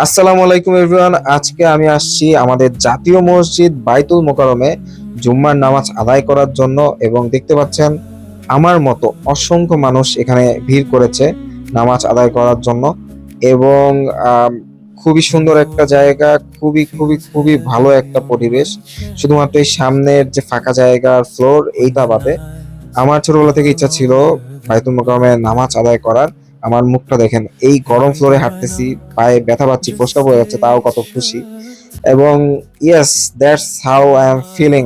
আসসালামু আলাইকুম এভরিওয়ান। আজকে আমি আসছি আমাদের জাতীয় মসজিদ বাইতুল মোকাররমে জুম্মার নামাজ আদায় করার জন্য, এবং দেখতে পাচ্ছেন আমার মতো অসংখ্য মানুষ এখানে ভিড় করেছে নামাজ আদায় করার জন্য। এবং আম, খুবই সুন্দর একটা জায়গা, খুবই খুবই খুবই ভালো একটা পরিবেশ। শুধুমাত্র এই সামনের যে ফাঁকা জায়গার ফ্লোর এইটা বাদে আমার ছোটবেলা থেকে ইচ্ছা ছিল বায়তুল মোকাররমে নামাজ আদায় করার। আমার মুখটা দেখেন, এই গরম ফ্লোরে হাঁটতেছি, পায়ে ব্যথা পাচ্ছি, ফোস্কা পড়ে যাচ্ছে, তাও কত খুশি। এবং yes, that's how I am feeling.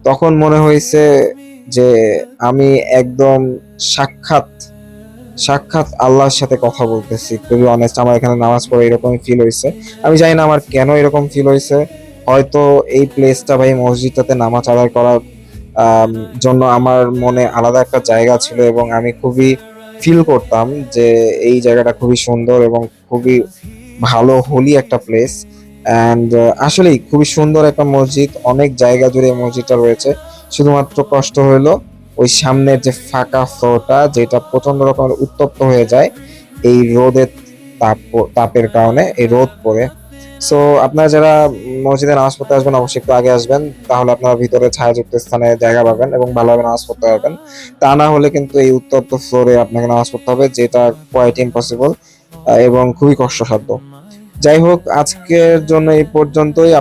তখন মনে হয়েছে যে আমি একদম সাক্ষাৎ সাক্ষাৎ আল্লাহর সাথে কথা বলতেছি। টু বি অনেস্ট, আমার এখানে নামাজ পড়ে এরকমই ফিল হয়েছে। আমি জানি না আমার কেন এরকম ফিল হয়েছে। হয়তো এই প্লেসটা বা এই মসজিদটাতে নামাজ আদায় করার আম, জন্য আমার মনে আলাদা একটা জায়গা ছিল, এবং আমি খুবই ফিল করতাম যে এই জায়গাটা খুবই সুন্দর এবং খুবই ভালো হোলি একটা প্লেস। অ্যান্ড আসলেই খুবই সুন্দর একটা মসজিদ, অনেক জায়গা জুড়ে এই মসজিদটা রয়েছে। শুধুমাত্র কষ্ট হইলো ওই সামনের যে ফাঁকা ফ্লোরটা, যেটা প্রচন্ড রকমের উত্তপ্ত হয়ে যায় এই রোদের তাপের কারণে, এই রোদ পড়ে। সো আপনারা যারা মসজিদে নামাজ পড়তে আসবেন অবশ্যই একটু আগে আসবেন, তাহলে আপনারা ভিতরে ছায়াযুক্ত স্থানে জায়গা পাবেন এবং ভালোভাবে নামাজ পড়তে পারবেন। তা না হলে কিন্তু এই উত্তপ্ত ফ্লোরে আপনাকে নামাজ পড়তে হবে, যেটা কোয়াইট ইম্পসিবল এবং খুবই কষ্টসাধ্য। যাই হোক, আজকের জন্য এই পর্যন্তই।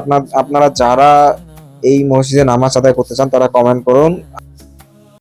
আপনারা যারা এই মসজিদে নামাজ আদায় করতে চান তারা কমেন্ট করুন।